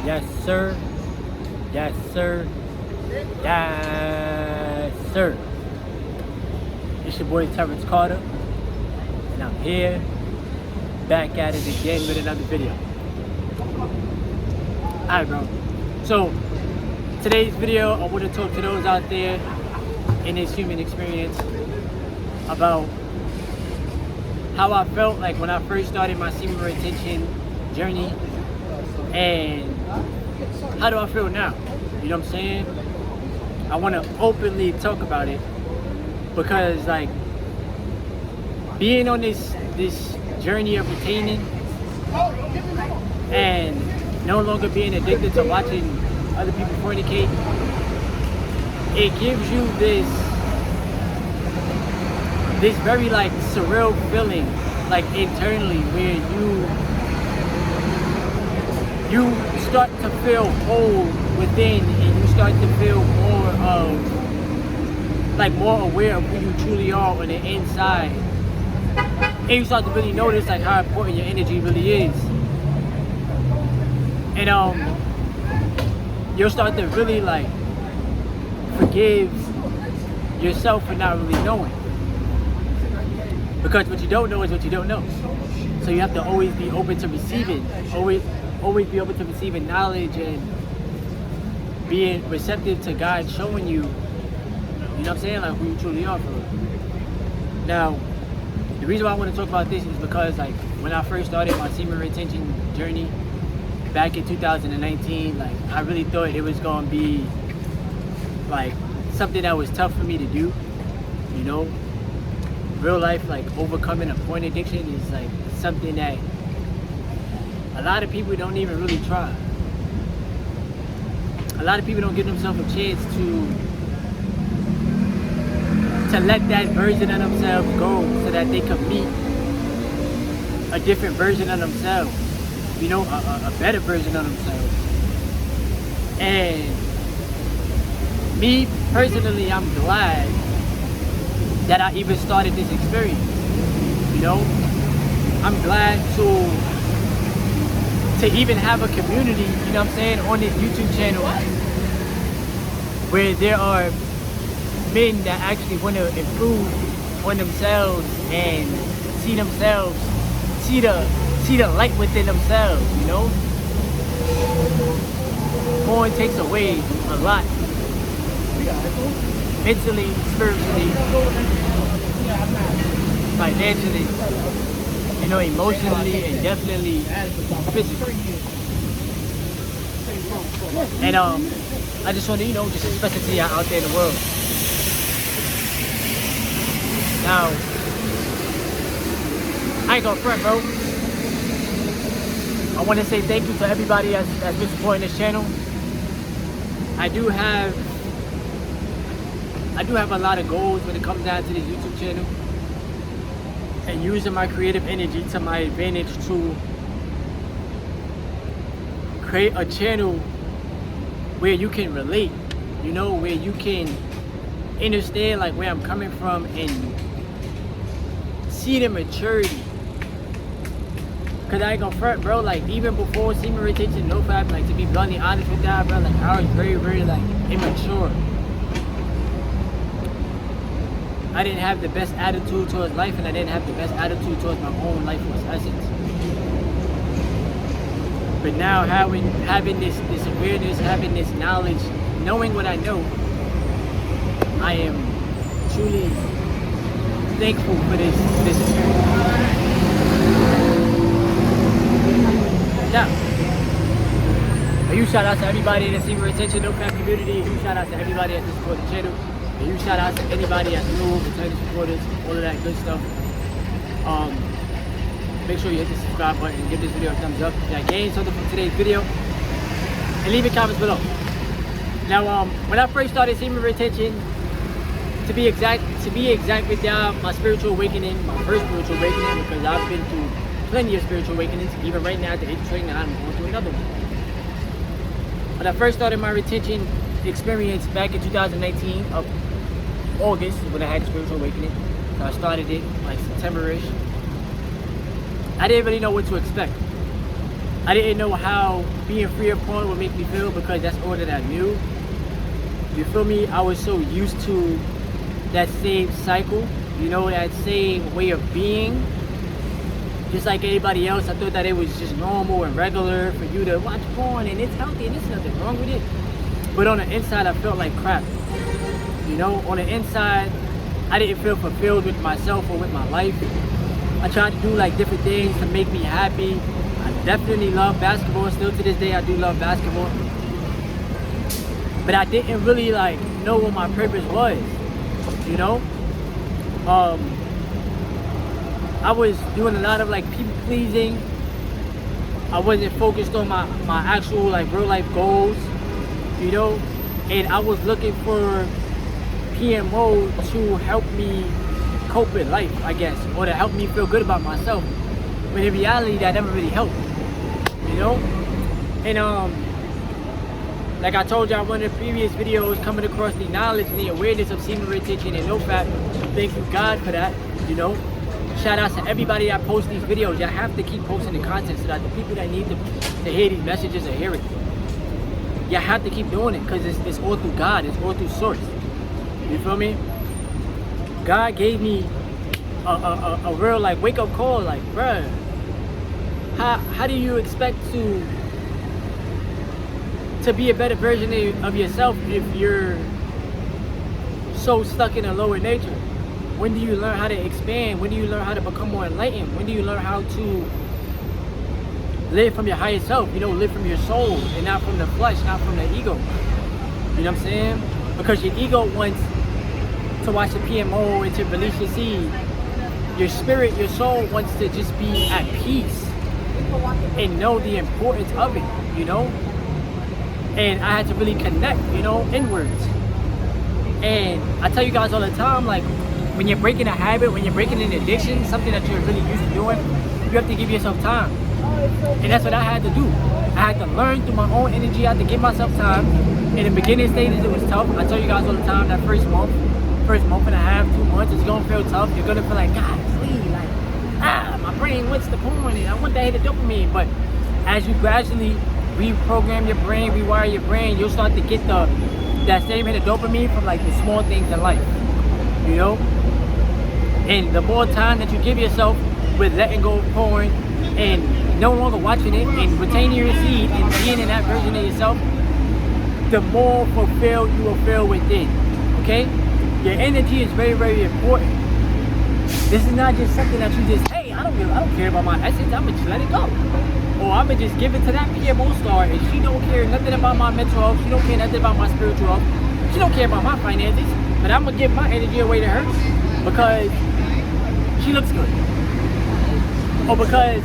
Yes, sir. Yes, sir. Yes, sir. It's your boy Terrence Carter, and I'm here, back at it again with another video. Alright, bro. So, today's video, I want to talk to those out there in this human experience about how I felt like when I first started my semen retention journey, and how do I feel now? You know what I'm saying? I want to openly talk about it because, like, being on this journey of retaining and no longer being addicted to watching other people fornicate, it gives you this very, like, surreal feeling, like, internally, where you start to feel whole within, and you start to feel more aware of who you truly are on the inside, and you start to really notice, like, how important your energy really is. And you'll start to really, like, forgive yourself for not really knowing, because what you don't know is what you don't know. So you have to always be open to receiving, always be open to receiving knowledge and being receptive to God showing you, you know what I'm saying, like, who you truly are for real. Now, the reason why I want to talk about this is because, like, when I first started my semen retention journey back in 2019, like, I really thought it was going to be, like, something that was tough for me to do, you know. Real life, like, overcoming a porn addiction is, like, something that a lot of people don't even really try. A lot of people don't give themselves a chance to let that version of themselves go so that they can meet a different version of themselves, you know, a better version of themselves. And me personally, I'm glad that I even started this experience, you know. I'm glad to even have a community, you know what I'm saying, on this YouTube channel where there are men that actually want to improve on themselves and see the light within themselves, you know. Porn takes away a lot, mentally, spiritually, financially, you know, emotionally, and definitely physically. And I just want to, you know, just express it to y'all out there in the world. Now, I ain't gonna front, bro. I want to say thank you to everybody that's been supporting this channel. I do have a lot of goals when it comes down to this YouTube channel, and using my creative energy to my advantage to create a channel where you can relate, you know, where you can understand, like, where I'm coming from and see the maturity. Cause I ain't gonna front, bro, like, even before semen retention, no fab, like, to be bluntly honest with y'all, bro, like, I was very, very, like, immature. I didn't have the best attitude towards life, and I didn't have the best attitude towards my own life force essence. But now, having this awareness, having this knowledge, knowing what I know, I am truly thankful for this experience. Now, a huge shout out to everybody in the semen retention no crap community. A huge shout out to everybody that support the channel. A huge shout out to anybody that's new, returning supporters, all of that good stuff. Make sure you hit the subscribe button and give this video a thumbs up if you gained something from today's video, and leave your comments below. Now, when I first started semen retention, to be exact with y'all, my spiritual awakening, my first spiritual awakening, because I've been through plenty of spiritual awakenings. Even right now at the age of 29, I'm going through another one. When I first started my retention experience back in 2019 of August, when I had a spiritual awakening, so I started it like September-ish. I didn't really know what to expect. I didn't know how being free of porn would make me feel because that's all that I knew. You feel me? I was so used to that same cycle, you know, that same way of being. Just like anybody else, I thought that it was just normal and regular for you to watch porn and it's healthy and there's nothing wrong with it. But on the inside, I felt like crap. You know, on the inside, I didn't feel fulfilled with myself or with my life. I tried to do like different things to make me happy. I definitely love basketball. Still to this day, I do love basketball. But I didn't really like know what my purpose was, you know? I was doing a lot of like people pleasing. I wasn't focused on my actual like real life goals, you know? And I was looking for PMO to help me cope with life, I guess, or to help me feel good about myself. But in reality, that never really helped, you know? And like I told y'all in one of the previous videos, coming across the knowledge and the awareness of semen retention and NoFap, thank you God for that, you know? Shout out to everybody that posts these videos. Y'all have to keep posting the content so that the people that need to hear these messages will hear it. Y'all have to keep doing it because it's all through God, it's all through source. You feel me? God gave me a real like wake up call, like, bruh, how do you expect to be a better version of yourself if you're so stuck in a lower nature? When do you learn how to expand? When do you learn how to become more enlightened? When do you learn how to live from your higher self? You know, live from your soul and not from the flesh, not from the ego. You know what I'm saying? Because your ego wants to watch the PMO and to release your seed. Your spirit, your soul wants to just be at peace and know the importance of it, you know? And I had to really connect, you know, inwards. And I tell you guys all the time, like, when you're breaking a habit, when you're breaking an addiction, something that you're really used to doing, you have to give yourself time. And that's what I had to do. I had to learn through my own energy. I had to give myself time. In the beginning stages, it was tough. I tell you guys all the time, that first month and a half, 2 months, it's gonna feel tough. You're gonna feel like, God, please, like, my brain wants the porn and I want that hit of dopamine. But as you gradually reprogram your brain, rewire your brain, you'll start to get that same hit of dopamine from like the small things in life, you know? And the more time that you give yourself with letting go of porn and no longer watching it and retaining your seed and being in that version of yourself, the more fulfilled you will feel within, okay? Your energy is very, very important. This is not just something that you just, hey, I don't care about my essence, I'ma just let it go. Or I'ma just give it to that PMO star and she don't care nothing about my mental health, she don't care nothing about my spiritual health, she don't care about my finances, but I'ma give my energy away to her because she looks good. Or because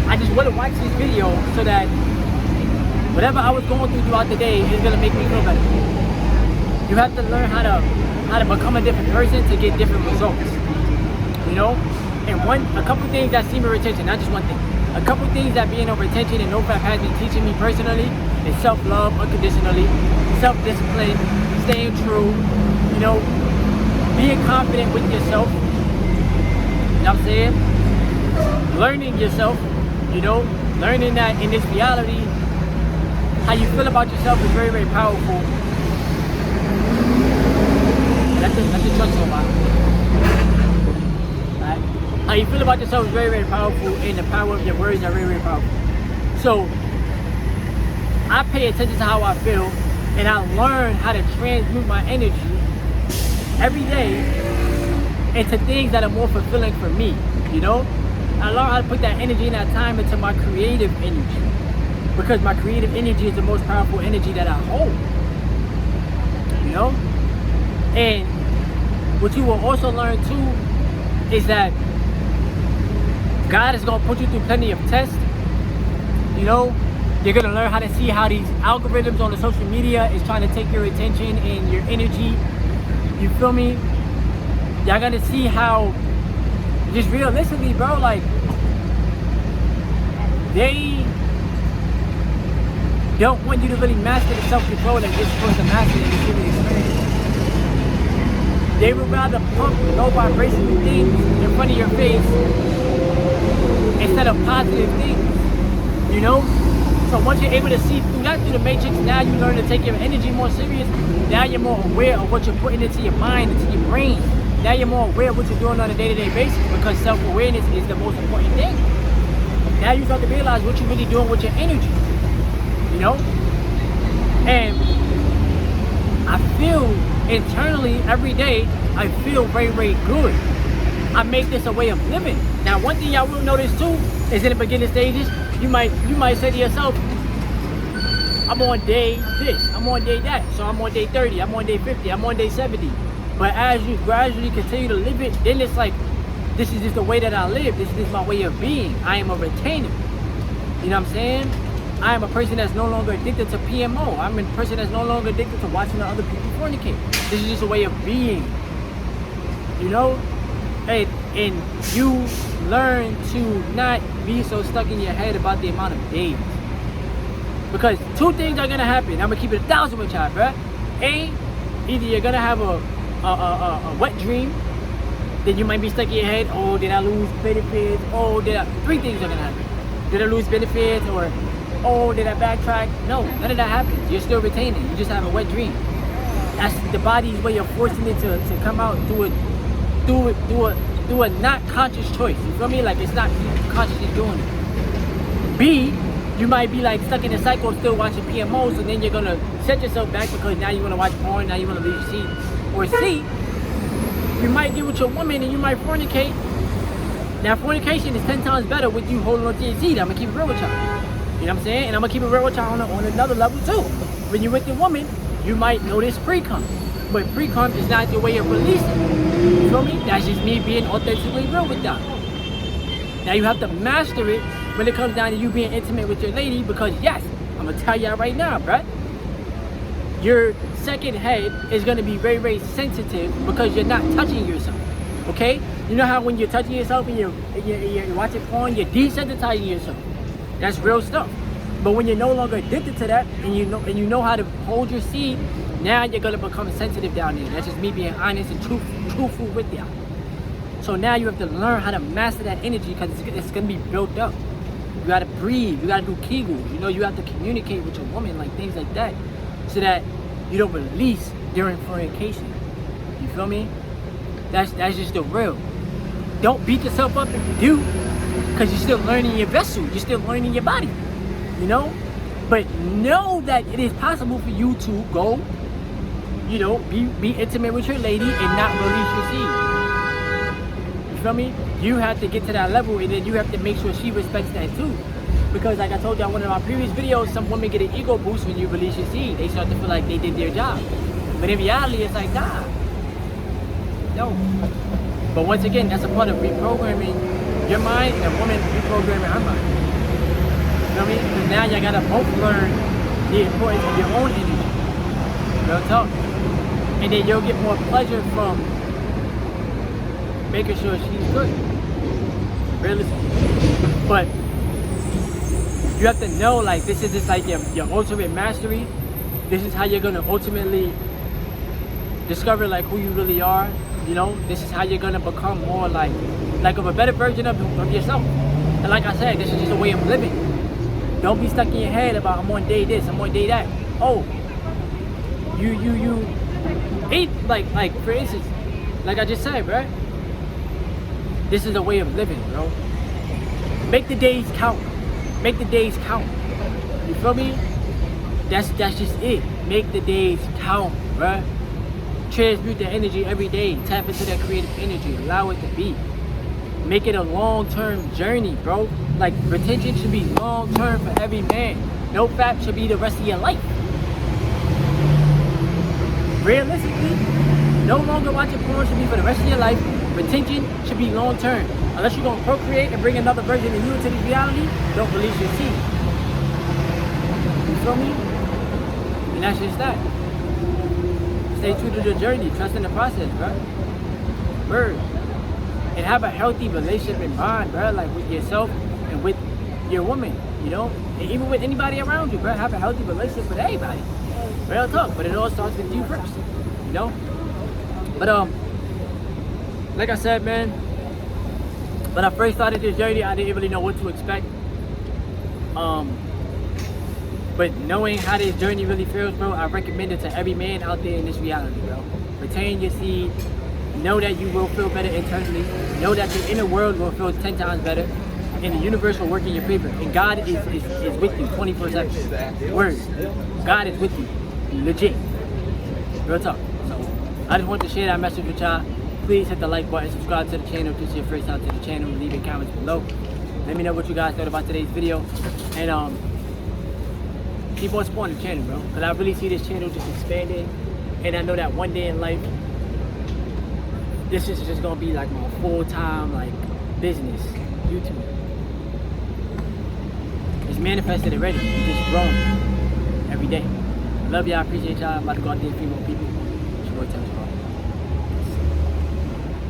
I just want to watch this video so that whatever I was going through throughout the day is gonna make me feel better. You have to learn how to become a different person to get different results. You know? And a couple things that semen retention, not just one thing. A couple things that being on retention and NoFap has been teaching me personally is self-love unconditionally, self-discipline, staying true, you know, being confident with yourself. You know what I'm saying? Learning yourself, you know, learning that in this reality, how you feel about yourself is very, very powerful. That's a trust so much. Right? How you feel about yourself is very, very powerful, and the power of your words are very, very powerful. So, I pay attention to how I feel, and I learn how to transmute my energy every day into things that are more fulfilling for me, you know? I learn how to put that energy and that time into my creative energy, because my creative energy is the most powerful energy that I hold, you know? And what you will also learn too is that God is gonna put you through plenty of tests, you know? You're gonna learn how to see how these algorithms on the social media is trying to take your attention and your energy, you feel me? Y'all gonna see how, just realistically, bro, like, they don't want you to really master the self-control that you're supposed to master in this human experience. They would rather pump low vibrational things in front of your face instead of positive things. You know? So once you're able to see through that, through the matrix, now you learn to take your energy more serious. Now you're more aware of what you're putting into your mind, into your brain. Now you're more aware of what you're doing on a day-to-day basis, because self-awareness is the most important thing. Now you start to realize what you're really doing with your energy. You know? And I feel internally every day, I feel very, very good. I make this a way of living. Now, one thing y'all will notice too is in the beginning stages, you might say to yourself, I'm on day this, I'm on day that, so I'm on day 30, I'm on day 50, I'm on day 70. But as you gradually continue to live it, then it's like, this is just the way that I live. This is my way of being. I am a retainer. You know what I'm saying? I am a person that's no longer addicted to PMO. I'm a person that's no longer addicted to watching the other people fornicate. This is just a way of being. You know? And you learn to not be so stuck in your head about the amount of days. Because two things are gonna happen. I'm gonna keep it 1,000 with y'all, bruh. A, either you're gonna have a wet dream, then you might be stuck in your head, oh, did I lose benefits? Oh, three things are gonna happen. Did I lose benefits? Or, oh, did I backtrack? No, none of that happens. You're still retaining. You just have a wet dream. That's the body's way of forcing it to come out through a not conscious choice. You feel me? Like it's not you consciously doing it. B, you might be like stuck in a cycle still watching PMOs, so then you're gonna set yourself back because now you wanna watch porn, now you wanna leave your seat. Or C, you might get with your woman and you might fornicate. Now fornication is 10 times better with you holding on to your seat. I'm gonna keep it real with y'all. You know what I'm saying? And I'm gonna keep it real with y'all on another level too. When you're with your woman, you might notice pre-cum. But pre-cum is not your way of releasing. You feel me? That's just me being authentically real with y'all. Now you have to master it when it comes down to you being intimate with your lady, because yes, I'm gonna tell y'all right now, bruh, your second head is gonna be very, very sensitive because you're not touching yourself. Okay? You know how when you're touching yourself and you're watching porn, you're desensitizing yourself. That's real stuff. But when you're no longer addicted to that and you know how to hold your seed, now you're gonna become sensitive down there. That's just me being honest and truthful with y'all. So now you have to learn how to master that energy because it's gonna be built up. You gotta breathe, you gotta do kegels, you know, you have to communicate with your woman, like things like that, so that you don't release during fornication. You feel me? That's just the real. Don't beat yourself up if you do, because you're still learning your vessel, you're still learning your body, you know? But know that it is possible for you to go, you know, be intimate with your lady and not release your seed. You feel me? You have to get to that level, and then you have to make sure she respects that too. Because like I told you in one of my previous videos, some women get an ego boost when you release your seed. They start to feel like they did their job. But in reality, it's like, nah. No. But once again, that's a part of reprogramming your mind and a woman reprogramming her mind. You know what I mean? Because now y'all gotta both learn the importance of your own energy. Real talk. And then you'll get more pleasure from making sure she's good. Realistically. But you have to know, like, this is just like your ultimate mastery. This is how you're gonna ultimately discover like who you really are. You know, this is how you're gonna become more like of a better version of yourself. And like I said, this is just a way of living. Don't be stuck in your head about I'm on day this, I'm on day that. Oh, you eat like for instance, like I just said, bro. This is a way of living, bro. Make the days count. Make the days count. You feel me? That's just it. Make the days count, bro. Transmute the energy every day. Tap into that creative energy. Allow it to be. Make it a long-term journey, bro. Like, retention should be long-term for every man. No fap should be the rest of your life. Realistically, no longer watching porn should be for the rest of your life. Retention should be long-term. Unless you're going to procreate and bring another version of you into this reality, don't release your seed. You feel me? And that's just that. Stay true to the journey. Trust in the process, bro. Word. And have a healthy relationship in mind, bro. Like with yourself and with your woman, you know? And even with anybody around you, bro. Have a healthy relationship with everybody. Real talk. But it all starts with you first, you know? But, like I said, man, when I first started this journey, I didn't really know what to expect. But knowing how this journey really feels, bro, I recommend it to every man out there in this reality, bro. Retain your seed. Know that you will feel better internally. Know that the inner world will feel 10 times better. And the universe will work in your favor. And God is with you 24/7. Word. God is with you. Legit. Real talk. So I just want to share that message with y'all. Please hit the like button, subscribe to the channel if this is your first time to the channel, leave your comments below. Let me know what you guys thought about today's video. And keep on supporting the channel, bro. Because I really see this channel just expanding. And I know that one day in life, this is just gonna be like my full-time like business, YouTube. It's manifested already. It's just growing every day. I love y'all, I appreciate y'all. I'm about to go out there and feed more people. It's your boy,